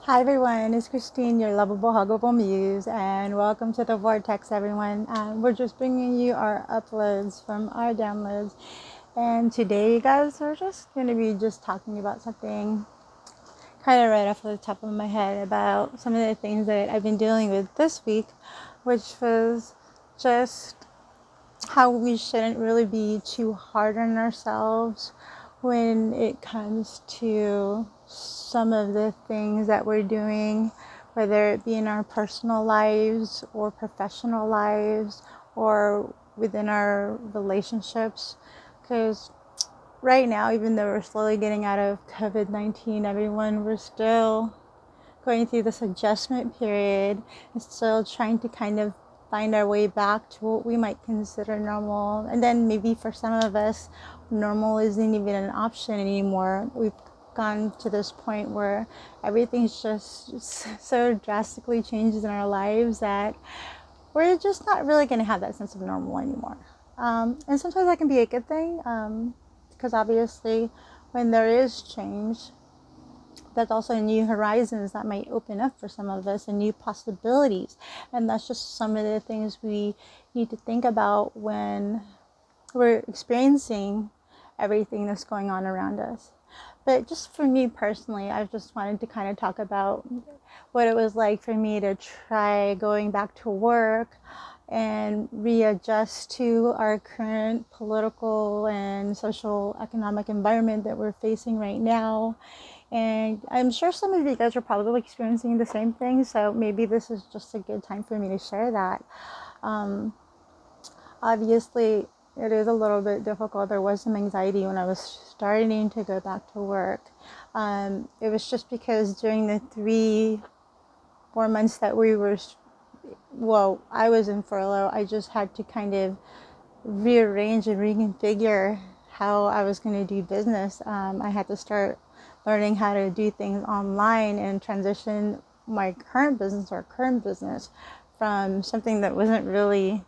Hi everyone, it's Christine, your lovable, huggable muse, and welcome to the Vortex, everyone. We're just bringing you our uploads from our downloads, and today, you guys, we're just going to be just talking about something kind of right off the top of my head about some of the things that I've been dealing with this week, which was just how we shouldn't really be too hard on ourselves when it comes to some of the things that we're doing, whether it be in our personal lives or professional lives or within our relationships. Because right now, even though we're slowly getting out of COVID-19, everyone, we're still going through this adjustment period and still trying to kind of find our way back to what we might consider normal. And then maybe for some of us, normal isn't even an option anymore. We've gone to this point where everything's just so drastically changes in our lives that we're just not really going to have that sense of normal anymore. And sometimes that can be a good thing, because obviously when there is change, that's also new horizons that might open up for some of us and new possibilities. And that's just some of the things we need to think about when we're experiencing everything that's going on around us. But just for me personally, I just wanted to kind of talk about what it was like for me to try going back to work and readjust to our current political and social economic environment that we're facing right now. And I'm sure some of you guys are probably experiencing the same thing, so maybe this is just a good time for me to share that. Um, Obviously, it is a little bit difficult. There was some anxiety when I was starting to go back to work. It was just because during the 3-4 months that I was in furlough, I just had to kind of rearrange and reconfigure how I was going to do business. I had to start learning how to do things online and transition my current business from something that wasn't really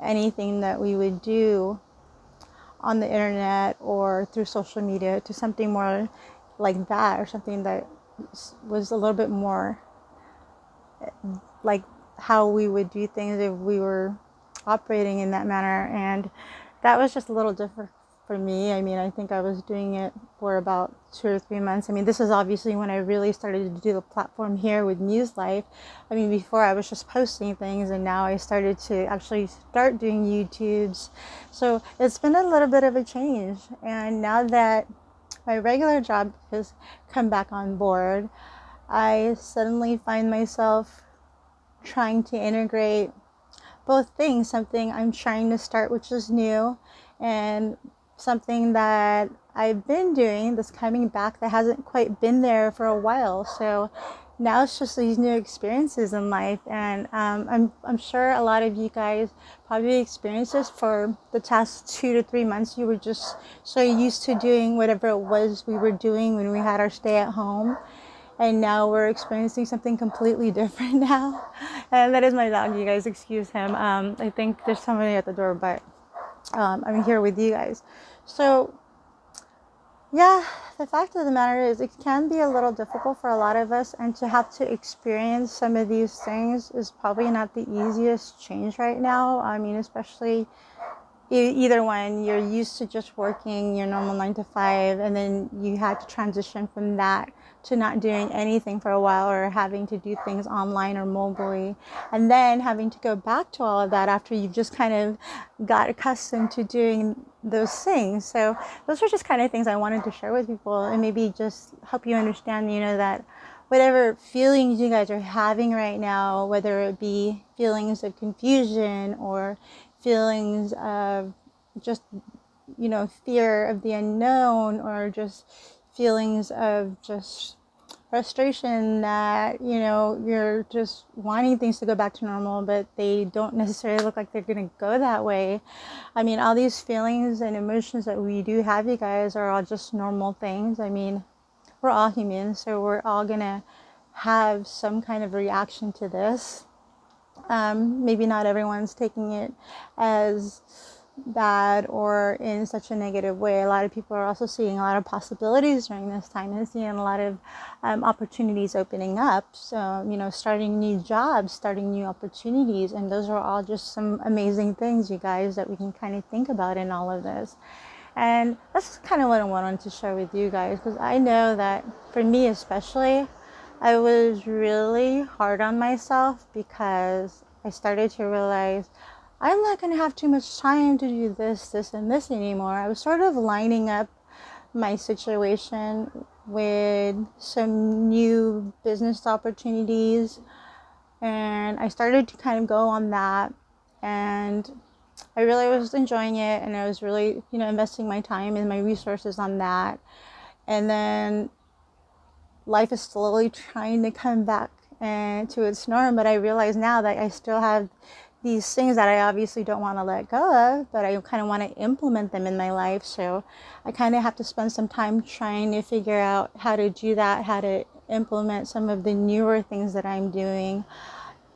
anything that we would do on the internet or through social media to something more like that, or something that was a little bit more like how we would do things if we were operating in that manner. And that was just a little different for me. I mean, I think I was doing it for about 2 or 3 months. I mean, this is obviously when I really started to do the platform here with Muse Life. I mean, before I was just posting things, and now I started to actually start doing YouTubes. So it's been a little bit of a change. And now that my regular job has come back on board, I suddenly find myself trying to integrate both things, something I'm trying to start, which is new, and something that I've been doing that's coming back that hasn't quite been there for a while. So now it's just these new experiences in life. And I'm sure a lot of you guys probably experienced this for the past 2 to 3 months. You were just so used to doing whatever it was we were doing when we had our stay at home, and now we're experiencing something completely different now. And that is my dog, you guys, excuse him. I think there's somebody at the door, but I'm here with you guys. So yeah, the fact of the matter is it can be a little difficult for a lot of us, and to have to experience some of these things is probably not the easiest change right now. I mean, especially either one, you're used to just working your normal 9 to 5, and then you had to transition from that to not doing anything for a while, or having to do things online or mobily, and then having to go back to all of that after you've just kind of got accustomed to doing those things. So those are just kind of things I wanted to share with people, and maybe just help you understand, that whatever feelings you guys are having right now, whether it be feelings of confusion or feelings of just, fear of the unknown, or just feelings of just frustration that, you're just wanting things to go back to normal, but they don't necessarily look like they're going to go that way. I mean, all these feelings and emotions that we do have, you guys, are all just normal things. I mean, we're all humans, so we're all going to have some kind of reaction to this. Maybe not everyone's taking it as bad or in such a negative way. A lot of people are also seeing a lot of possibilities during this time and seeing a lot of opportunities opening up. So, starting new jobs, starting new opportunities, and those are all just some amazing things, you guys, that we can kind of think about in all of this. And that's kind of what I wanted to share with you guys, because I know that for me especially, I was really hard on myself because I started to realize I'm not going to have too much time to do this, this, and this anymore. I was sort of lining up my situation with some new business opportunities, and I started to kind of go on that, and I really was enjoying it, and I was really, investing my time and my resources on that. And then life is slowly trying to come back and to its norm, but I realize now that I still have these things that I obviously don't want to let go of, but I kind of want to implement them in my life. So I kind of have to spend some time trying to figure out how to do that, how to implement some of the newer things that I'm doing,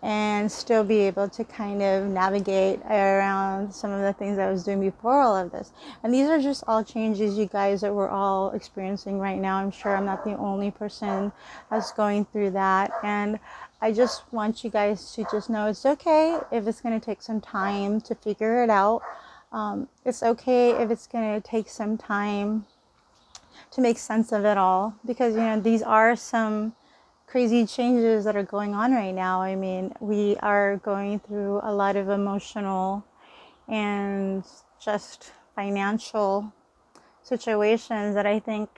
and still be able to kind of navigate around some of the things I was doing before all of this. And these are just all changes, you guys, that we're all experiencing right now. I'm sure I'm not the only person that's going through that. And I just want you guys to just know it's okay if it's going to take some time to figure it out. It's okay if it's going to take some time to make sense of it all, because these are some crazy changes that are going on right now. I mean, we are going through a lot of emotional and just financial situations that I think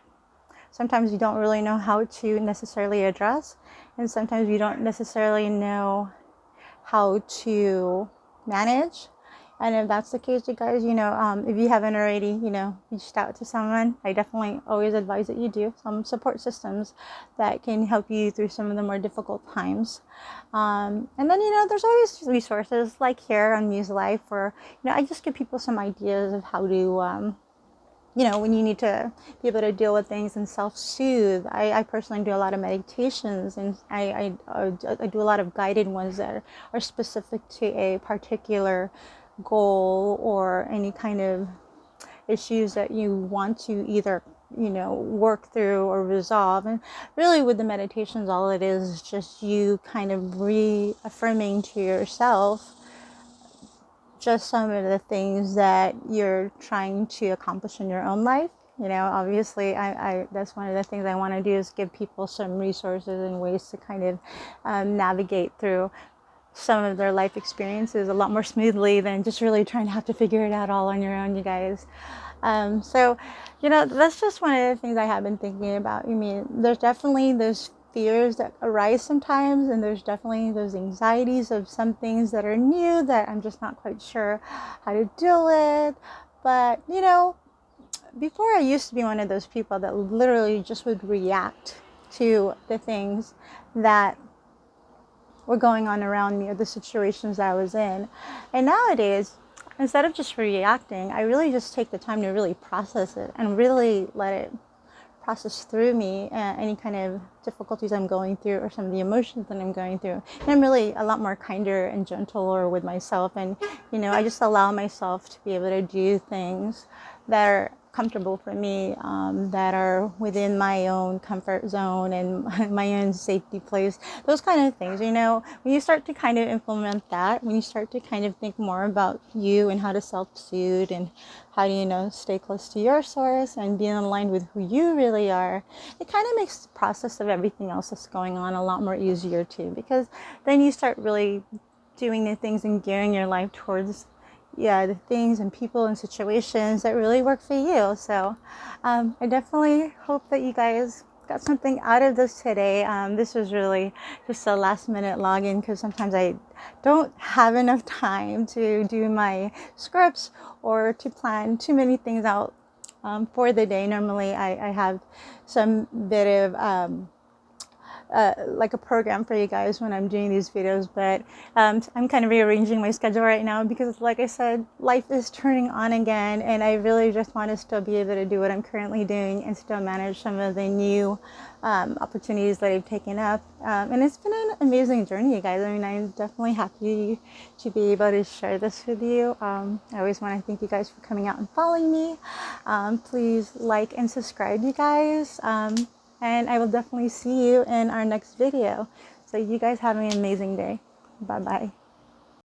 sometimes you don't really know how to necessarily address, and sometimes you don't necessarily know how to manage. And if that's the case, you guys, if you haven't already, reached out to someone, I definitely always advise that you do some support systems that can help you through some of the more difficult times. And then, there's always resources like here on Muse Life where, I just give people some ideas of how to, when you need to be able to deal with things and self-soothe. I personally do a lot of meditations, and I do a lot of guided ones that are specific to a particular goal or any kind of issues that you want to either work through or resolve. And really with the meditations, all it is just you kind of reaffirming to yourself just some of the things that you're trying to accomplish in your own life. Obviously, I that's one of the things I want to do, is give people some resources and ways to kind of navigate through some of their life experiences a lot more smoothly than just really trying to have to figure it out all on your own, you guys. So, that's just one of the things I have been thinking about. I mean, there's definitely those fears that arise sometimes, and there's definitely those anxieties of some things that are new that I'm just not quite sure how to deal with. But, before I used to be one of those people that literally just would react to the things that were going on around me or the situations that I was in. And nowadays, instead of just reacting, I really just take the time to really process it and really let it process through me any kind of difficulties I'm going through or some of the emotions that I'm going through. And I'm really a lot more kinder and gentler with myself. And, I just allow myself to be able to do things that are comfortable for me, that are within my own comfort zone and my own safety place, those kind of things. When you start to kind of implement that, when you start to kind of think more about you and how to self-soothe and how to stay close to your source and be in line with who you really are, it kind of makes the process of everything else that's going on a lot more easier too, because then you start really doing the things and gearing your life towards the things and people and situations that really work for you. So I definitely hope that you guys got something out of this today. This was really just a last minute login, because sometimes I don't have enough time to do my scripts or to plan too many things out for the day. Normally I have some bit of like a program for you guys when I'm doing these videos, but I'm kind of rearranging my schedule right now because, like I said, life is turning on again, and I really just want to still be able to do what I'm currently doing and still manage some of the new opportunities that I've taken up. And it's been an amazing journey, you guys. I mean, I'm definitely happy to be able to share this with you. I always want to thank you guys for coming out and following me. Please like and subscribe, you guys. And I will definitely see you in our next video. So you guys have an amazing day. Bye bye.